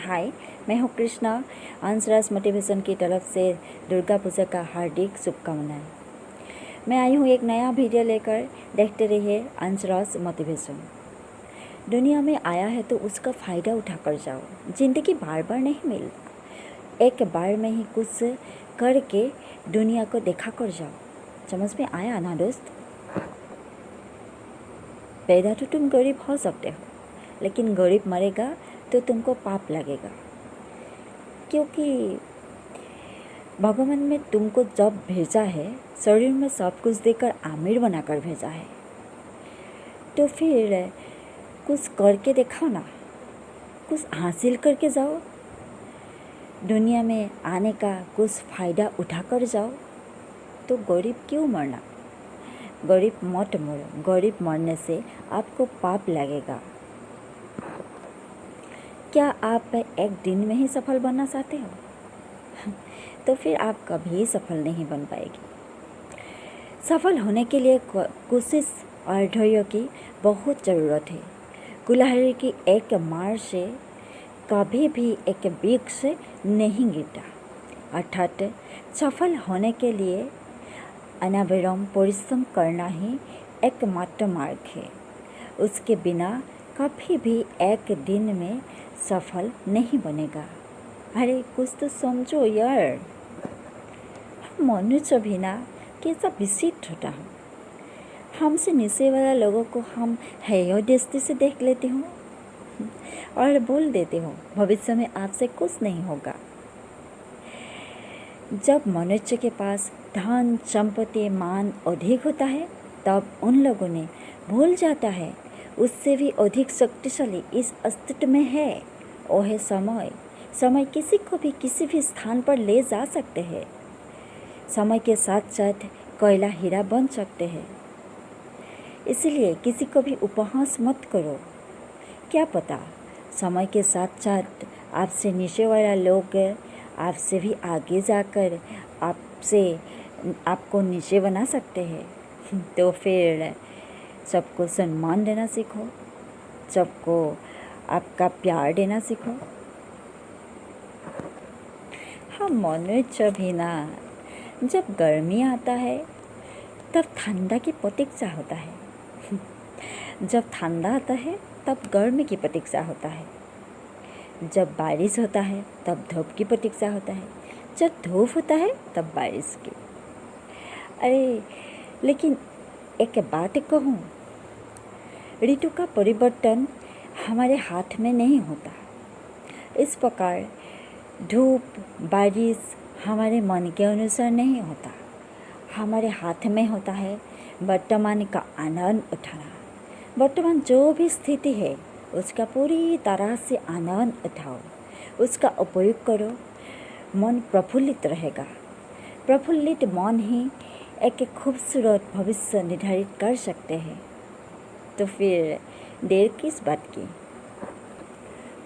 हाय, मैं हूँ कृष्णा। अंशराज मोटिवेशन की तरफ से दुर्गा पूजा का हार्दिक शुभकामनाएं। मैं आई हूँ एक नया वीडियो लेकर। देखते रहिए अंशराज मोटिवेशन। दुनिया में आया है तो उसका फ़ायदा उठाकर जाओ। ज़िंदगी बार बार नहीं मिलता, एक बार में ही कुछ करके दुनिया को देखा कर जाओ। समझ में आया ना दोस्त? पैदा तो तुम गरीब हो सकते हो, लेकिन गरीब मरेगा तो तुमको पाप लगेगा, क्योंकि भगवान ने तुमको जब भेजा है शरीर में सब कुछ देकर आमिर बनाकर भेजा है, तो फिर कुछ करके दिखाओ ना, कुछ हासिल करके जाओ। दुनिया में आने का कुछ फ़ायदा उठाकर जाओ। तो गरीब क्यों मरना? गरीब मत मरो, गरीब मरने से आपको पाप लगेगा। क्या आप एक दिन में ही सफल बनना चाहते हो? तो फिर आप कभी सफल नहीं बन पाएगी। सफल होने के लिए कोशिश और धैर्य की बहुत ज़रूरत है। कुल्हाड़ी की एक मार से कभी भी एक वृक्ष नहीं गिरता। अर्थात सफल होने के लिए अनाविराम परिश्रम करना ही एकमात्र मार्ग है। उसके बिना कभी भी एक दिन में सफल नहीं बनेगा। अरे कुछ तो समझो यार। मनुष्य भी ना कैसा विचित्र होता है। हमसे नीचे वाला लोगों को हम हेय दृष्टि से देख लेते हो और बोल देते हो भविष्य में आपसे कुछ नहीं होगा। जब मनुष्य के पास धन संपत्ति मान अधिक होता है, तब उन लोगों ने भूल जाता है उससे भी अधिक शक्तिशाली इस अस्तित्व में है, वो है समय। समय किसी को भी किसी भी स्थान पर ले जा सकते हैं। समय के साथ साथ कोयला हीरा बन सकते हैं। इसलिए किसी को भी उपहास मत करो। क्या पता समय के साथ साथ आपसे नीचे वाला लोग आपसे भी आगे जाकर आपको नीचे बना सकते हैं। तो फिर सबको सम्मान देना सीखो, सबको आपका प्यार देना सीखो। हाँ, मनुष्य भी ना जब गर्मी आता है तब ठंडा की प्रतीक्षा होता है, जब ठंडा आता है तब गर्मी की प्रतीक्षा होता है, जब बारिश होता है तब धूप की प्रतीक्षा होता है, जब धूप होता है तब बारिश की। अरे लेकिन एक बात कहूँ, ऋतु का परिवर्तन हमारे हाथ में नहीं होता। इस प्रकार धूप बारिश हमारे मन के अनुसार नहीं होता। हमारे हाथ में होता है वर्तमान का आनंद उठाना। वर्तमान जो भी स्थिति है उसका पूरी तरह से आनंद उठाओ, उसका उपयोग करो। मन प्रफुल्लित रहेगा। प्रफुल्लित मन ही एक खूबसूरत भविष्य निर्धारित कर सकते हैं। तो फिर देर किस बात की?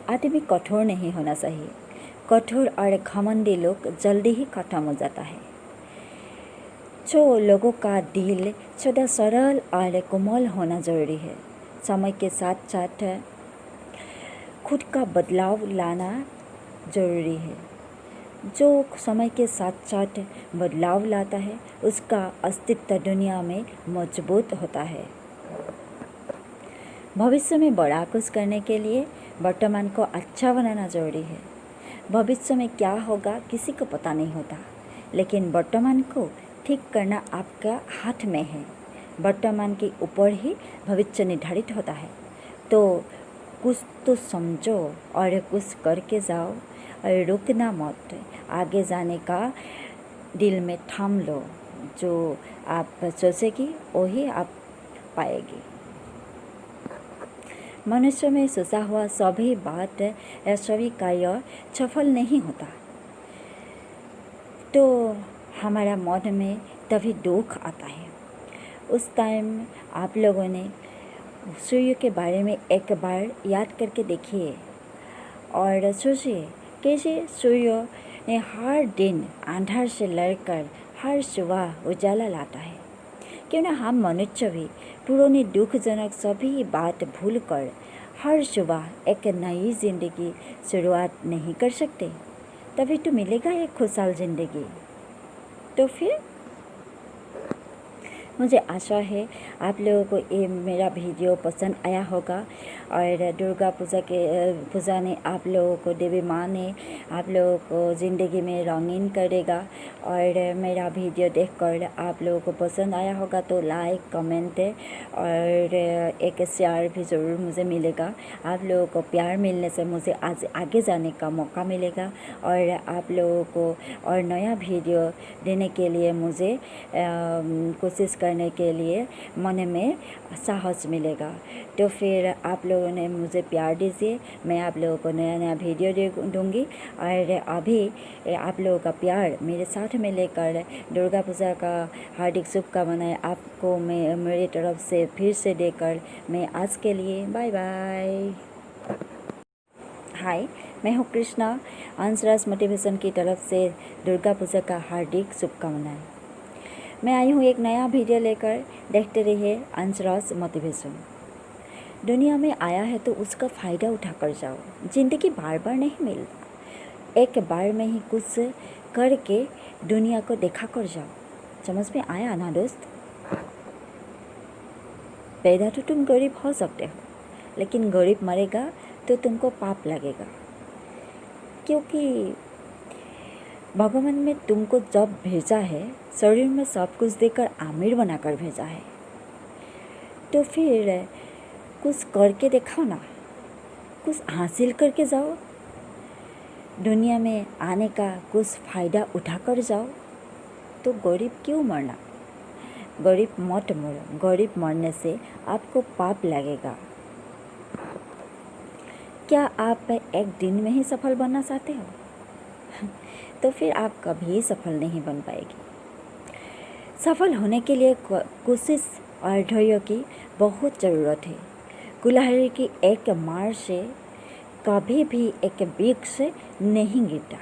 आदमी कठोर नहीं होना चाहिए। कठोर और घमंडी लोग जल्दी ही खत्म हो जाता है। जो लोगों का दिल सदा सरल और कोमल होना जरूरी है। समय के साथ साथ खुद का बदलाव लाना जरूरी है। जो समय के साथ साथ बदलाव लाता है उसका अस्तित्व दुनिया में मजबूत होता है। भविष्य में बड़ा कुछ करने के लिए वर्तमान को अच्छा बनाना जरूरी है। भविष्य में क्या होगा किसी को पता नहीं होता, लेकिन वर्तमान को ठीक करना आपका हाथ में है। वर्तमान के ऊपर ही भविष्य निर्धारित होता है। तो कुछ तो समझो और कुछ करके जाओ और रुकना मत। आगे जाने का दिल में ठान लो। जो आप सोचेगी वही आप पाएगी। मनुष्य में सोचा हुआ सभी बात या सभी कार्य सफल नहीं होता। तो हमारा मन में तभी दुख आता है। उस टाइम आप लोगों ने सूर्य के बारे में एक बार याद करके देखिए और सोचिए कैसे सूर्य ने हर दिन अंधार से लड़कर हर सुबह उजाला लाता है। क्यों ना हम मनुष्य भी पुरानी दुखजनक सभी बात भूलकर हर सुबह एक नई ज़िंदगी शुरुआत नहीं कर सकते, तभी तो मिलेगा एक खुशहाल ज़िंदगी। तो फिर मुझे आशा है आप लोगों को ये मेरा वीडियो पसंद आया होगा और दुर्गा पूजा ने आप लोगों को, देवी माँ ने आप लोगों को ज़िंदगी में रंगीन करेगा। और मेरा वीडियो देखकर आप लोगों को पसंद आया होगा तो लाइक, कमेंट और एक शेयर भी ज़रूर मुझे मिलेगा। आप लोगों को प्यार मिलने से मुझे आज आगे जाने का मौका मिलेगा और आप लोगों को और नया वीडियो देने के लिए मुझे कोशिश करने के लिए मन में साहस मिलेगा। तो फिर आप लोगों ने मुझे प्यार दीजिए, मैं आप लोगों को नया नया वीडियो दूंगी। और अभी आप लोगों का प्यार मेरे साथ में लेकर दुर्गा पूजा का हार्दिक शुभकामनाएं आपको मैं मेरी तरफ से फिर से देकर मैं आज के लिए बाय बाय। हाय, मैं हूँ कृष्णा। अंशराज मोटिवेशन की तरफ से दुर्गा पूजा का हार्दिक शुभकामनाएं। मैं आई हूँ एक नया वीडियो लेकर, देखते रहिए अंशराज मोटिवेशन। दुनिया में आया है तो उसका फ़ायदा उठाकर जाओ। ज़िंदगी बार बार नहीं मिलता, एक बार में ही कुछ करके दुनिया को देखा कर जाओ। समझ में आया ना दोस्त? पैदा तो तुम गरीब हो सकते हो, लेकिन गरीब मरेगा तो तुमको पाप लगेगा, क्योंकि भगवान ने तुमको जब भेजा है शरीर में सब कुछ देकर आमिर बनाकर भेजा है। तो फिर कुछ करके दिखाओ ना, कुछ हासिल करके जाओ। दुनिया में आने का कुछ फ़ायदा उठाकर जाओ। तो गरीब क्यों मरना? गरीब मत मरो, गरीब मरने से आपको पाप लगेगा। क्या आप एक दिन में ही सफल बनना चाहते हो? तो फिर आप कभी सफल नहीं बन पाएगी। सफल होने के लिए कोशिश और धैर्य की बहुत ज़रूरत है। कुल्हाड़ी की एक मार से कभी भी एक वृक्ष नहीं गिरता।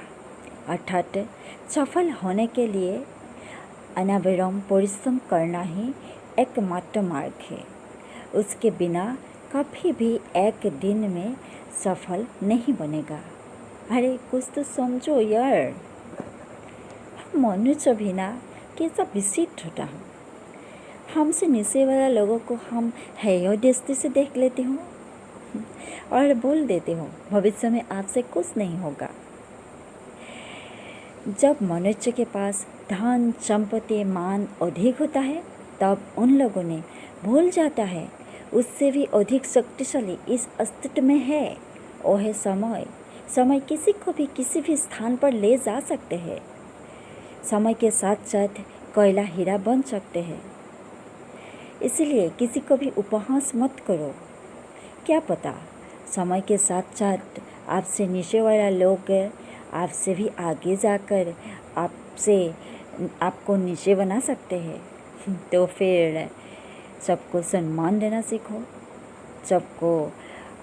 अर्थात सफल होने के लिए अनाविराम परिश्रम करना ही एकमात्र मार्ग है। उसके बिना कभी भी एक दिन में सफल नहीं बनेगा। अरे कुछ तो समझो यार। मनुष्य भी ना कैसा विचित्र होता हूँ। हमसे नीचे वाला लोगों को हम हेय दृष्टि से देख लेते हो और बोल देते हो भविष्य में आपसे कुछ नहीं होगा। जब मनुष्य के पास धन, संपत्ति, मान अधिक होता है तब उन लोगों ने भूल जाता है उससे भी अधिक शक्तिशाली इस अस्तित्व में है, वो है समय। समय किसी को भी किसी भी स्थान पर ले जा सकते हैं। समय के साथ साथ कोयला हीरा बन सकते हैं। इसलिए किसी को भी उपहास मत करो। क्या पता समय के साथ साथ आपसे नीचे वाला लोग आपसे भी आगे जाकर आपको नीचे बना सकते हैं। तो फिर सबको सम्मान देना सीखो, सबको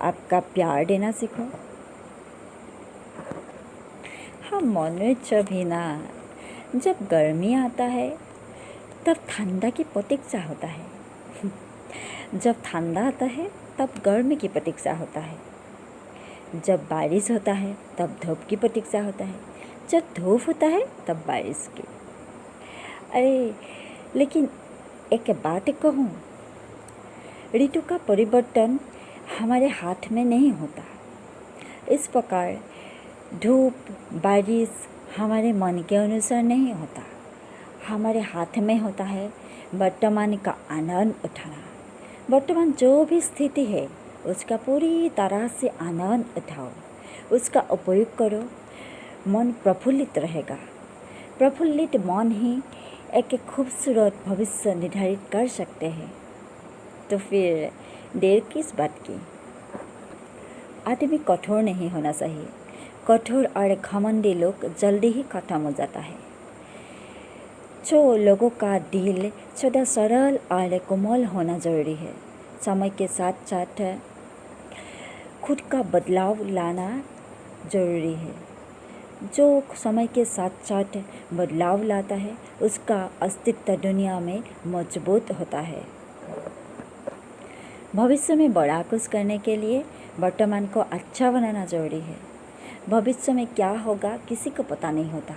आपका प्यार देना सीखो। हाँ, मनुष्य भी ना जब गर्मी आता है तब ठंडा की प्रतीक्षा होता है। जब ठंडा आता है तब गर्मी की प्रतीक्षा होता है। जब बारिश होता है तब धूप की प्रतीक्षा होता है। जब धूप होता है तब बारिश की। अरे लेकिन एक बात कहूँ, ऋतु का परिवर्तन हमारे हाथ में नहीं होता। इस प्रकार धूप, बारिश हमारे मन के अनुसार नहीं होता। हमारे हाथ में होता है वर्तमान का आनंद उठाना। वर्तमान जो भी स्थिति है उसका पूरी तरह से आनंद उठाओ, उसका उपयोग करो। मन प्रफुल्लित रहेगा। प्रफुल्लित मन ही एक खूबसूरत भविष्य निर्धारित कर सकते हैं। तो फिर देर किस बात की? आदमी कठोर नहीं होना चाहिए। कठोर और घमंडी लोग जल्दी ही खत्म हो जाता है। जो लोगों का दिल सदा सरल और कोमल होना जरूरी है। समय के साथ साथ खुद का बदलाव लाना जरूरी है। जो समय के साथ साथ बदलाव लाता है उसका अस्तित्व दुनिया में मजबूत होता है। भविष्य में बड़ा कुछ करने के लिए वर्तमान को अच्छा बनाना ज़रूरी है। भविष्य में क्या होगा किसी को पता नहीं होता,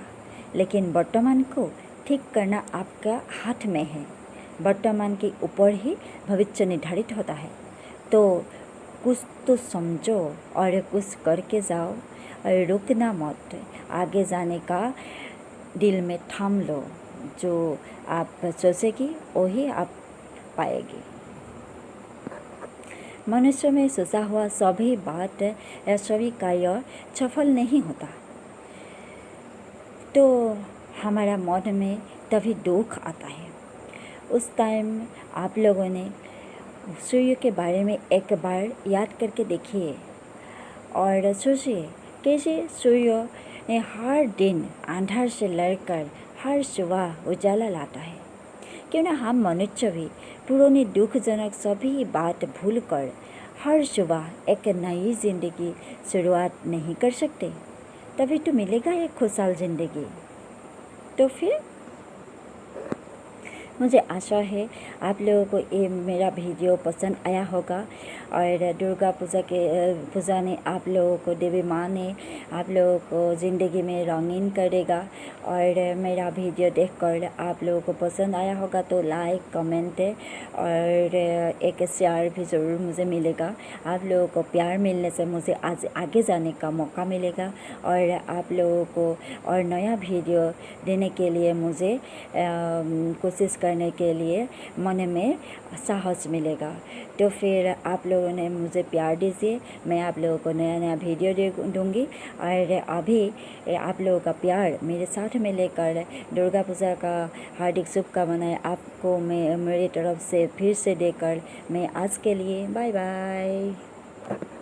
लेकिन वर्तमान को ठीक करना आपका हाथ में है। वर्तमान के ऊपर ही भविष्य निर्धारित होता है। तो कुछ तो समझो और कुछ करके जाओ और रुकना मत। आगे जाने का दिल में ठान लो। जो आप सोचेगी वही आप पाएगी। मनुष्य में सोचा हुआ सभी बात या सभी कार्य सफल नहीं होता, तो हमारा मन में तभी दुख आता है। उस टाइम आप लोगों ने सूर्य के बारे में एक बार याद करके देखिए और सोचिए कैसे सूर्य ने हर दिन अंधार से लड़कर हर सुबह उजाला लाता है। क्यों ना हम मनुष्य भी पुरानी दुखजनक सभी बात भूलकर हर सुबह एक नई जिंदगी शुरुआत नहीं कर सकते? तभी तो मिलेगा एक खुशहाल जिंदगी। तो फिर मुझे आशा है आप लोगों को ये मेरा वीडियो पसंद आया होगा और दुर्गा पूजा ने आप लोगों को, देवी माँ ने आप लोगों को ज़िंदगी में रंगीन करेगा। और मेरा वीडियो देखकर आप लोगों को पसंद आया होगा तो लाइक, कमेंट और एक शेयर भी ज़रूर मुझे मिलेगा। आप लोगों को प्यार मिलने से मुझे आज आगे जाने का मौका मिलेगा और आप लोगों को और नया वीडियो देने के लिए मुझे कोशिश करने के लिए मन में साहस मिलेगा। तो फिर आप लोगों ने मुझे प्यार दीजिए, मैं आप लोगों को नया नया वीडियो दूंगी। और अभी आप लोगों का प्यार मेरे साथ में लेकर दुर्गा पूजा का हार्दिक शुभकामनाएं आपको मैं मेरी तरफ से फिर से देकर मैं आज के लिए बाय बाय।